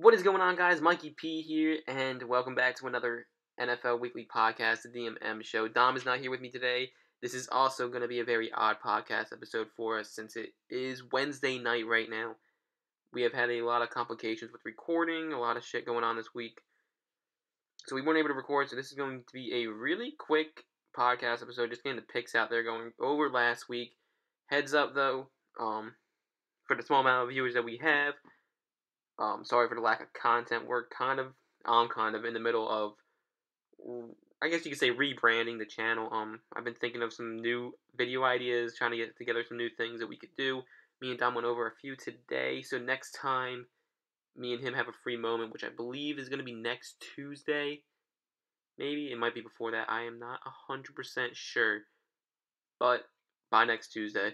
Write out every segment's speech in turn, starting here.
What is going on, guys? Mikey P here, and welcome back to another NFL Weekly Podcast, the DMM Show. Dom is not here with me today. This is also going to be a very odd podcast episode for us since it is Wednesday night right now. We have had a lot of complications with recording, a lot of shit going on this week. So we weren't able to record, so this is going to be a really quick podcast episode, just getting the picks out there, going over last week. Heads up, though, for the small amount of viewers that we have, sorry for the lack of content. I'm kind of in the middle of, I guess you could say, rebranding the channel. I've been thinking of some new video ideas, trying to get together some new things that we could do. Me and Dom went over a few today, so next time me and him have a free moment, which I believe is going to be next Tuesday. Maybe it might be before that. I am not 100% sure, but by next Tuesday,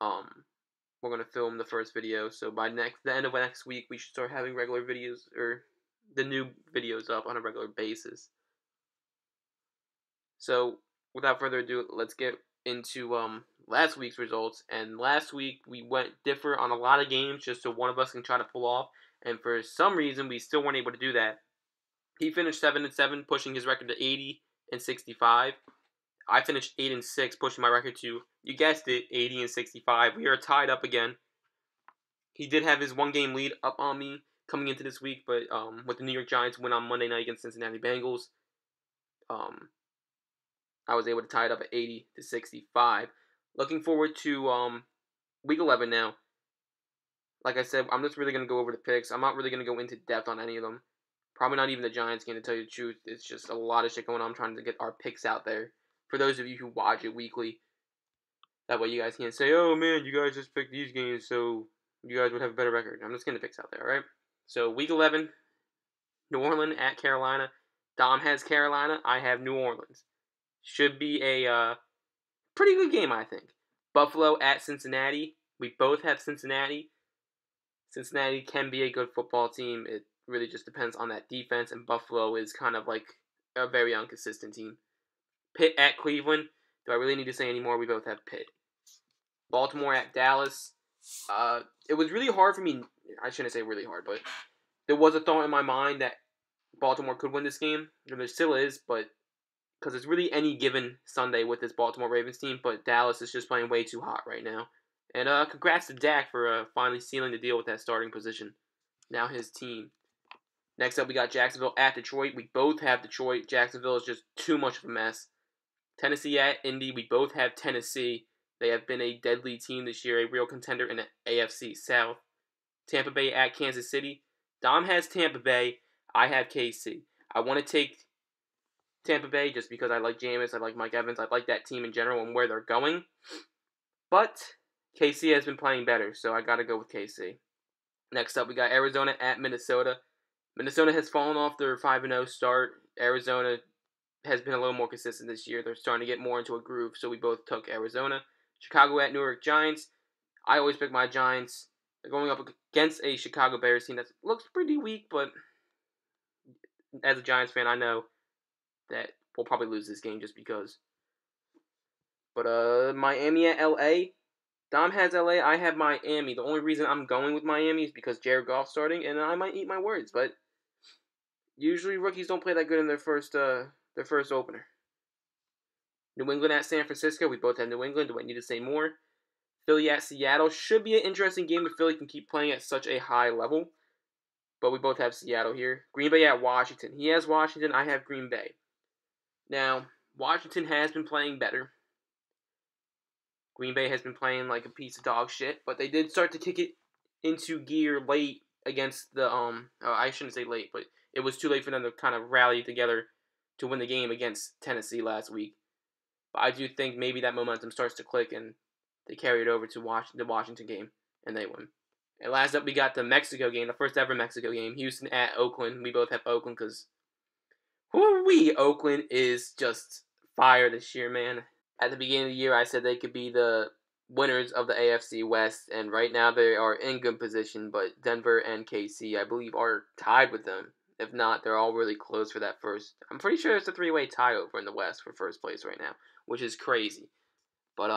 we're gonna film the first video. So by the end of next week, we should start having regular videos or the new videos up on a regular basis. So without further ado, let's get into last week's results. And last week we went differ on a lot of games, just so one of us can try to pull off. And for some reason, we still weren't able to do that. He finished 7-7, pushing his record to 80-65. I finished 8-6, pushing my record to, you guessed it, 80-65. We are tied up again. He did have his one-game lead up on me coming into this week, but with the New York Giants win on Monday night against Cincinnati Bengals, I was able to tie it up at 80-65. Looking forward to Week 11 now. Like I said, I'm just really going to go over the picks. I'm not really going to go into depth on any of them. Probably not even the Giants game, to tell you the truth. It's just a lot of shit going on. I'm trying to get our picks out there for those of you who watch it weekly. That way you guys can't say, oh man, you guys just picked these games, so you guys would have a better record. I'm just getting the picks out there, alright? So, Week 11, New Orleans at Carolina. Dom has Carolina. I have New Orleans. Should be a pretty good game, I think. Buffalo at Cincinnati. We both have Cincinnati. Cincinnati can be a good football team. It really just depends on that defense, and Buffalo is kind of like a very inconsistent team. Pitt at Cleveland. Do I really need to say any more? We both have Pitt. Baltimore at Dallas. It was really hard for me. I shouldn't say really hard, but there was a thought in my mind that Baltimore could win this game. And there still is, but because it's really any given Sunday with this Baltimore Ravens team, but Dallas is just playing way too hot right now. And congrats to Dak for finally sealing the deal with that starting position. Now his team. Next up, we got Jacksonville at Detroit. We both have Detroit. Jacksonville is just too much of a mess. Tennessee at Indy. We both have Tennessee. They have been a deadly team this year, a real contender in the AFC South. Tampa Bay at Kansas City. Dom has Tampa Bay. I have KC. I want to take Tampa Bay just because I like Jameis, I like Mike Evans, I like that team in general and where they're going. But KC has been playing better, so I got to go with KC. Next up, we got Arizona at Minnesota. Minnesota has fallen off their 5-0 start. Arizona has been a little more consistent this year. They're starting to get more into a groove, so we both took Arizona. Chicago at New York Giants. I always pick my Giants. They're going up against a Chicago Bears team that looks pretty weak, but as a Giants fan, I know that we'll probably lose this game just because. But Miami at LA. Dom has LA. I have Miami. The only reason I'm going with Miami is because Jared Goff's starting, and I might eat my words, but usually rookies don't play that good in their first opener. New England at San Francisco. We both have New England. Do I need to say more? Philly at Seattle. Should be an interesting game if Philly can keep playing at such a high level. But we both have Seattle here. Green Bay at Washington. He has Washington. I have Green Bay. Now, Washington has been playing better. Green Bay has been playing like a piece of dog shit. But they did start to kick it into gear late against the, I shouldn't say late, but it was too late for them to kind of rally together to win the game against Tennessee last week. But I do think maybe that momentum starts to click and they carry it over to the Washington game, and they win. And last up, we got the Mexico game, the first ever Mexico game. Houston at Oakland. We both have Oakland because, Oakland is just fire this year, man. At the beginning of the year, I said they could be the winners of the AFC West, and right now they are in good position, but Denver and KC, I believe, are tied with them. If not, they're all really close for that first. I'm pretty sure it's a 3-way tie over in the West for first place right now, which is crazy. But,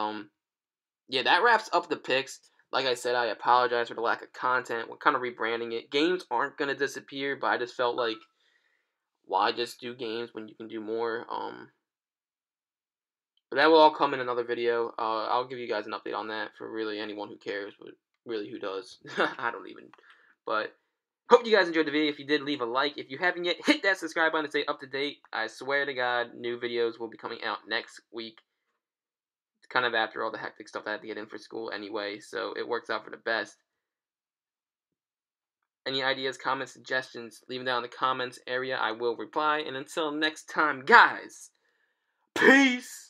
yeah, that wraps up the picks. Like I said, I apologize for the lack of content. We're kind of rebranding it. Games aren't going to disappear, but I just felt like, why just do games when you can do more? But that will all come in another video. I'll give you guys an update on that for really anyone who cares, but really who does. I don't even. But hope you guys enjoyed the video. If you did, leave a like. If you haven't yet, hit that subscribe button to stay up to date. I swear to God, new videos will be coming out next week. It's kind of after all the hectic stuff I had to get in for school anyway, so it works out for the best. Any ideas, comments, suggestions, leave them down in the comments area. I will reply. And until next time, guys, peace!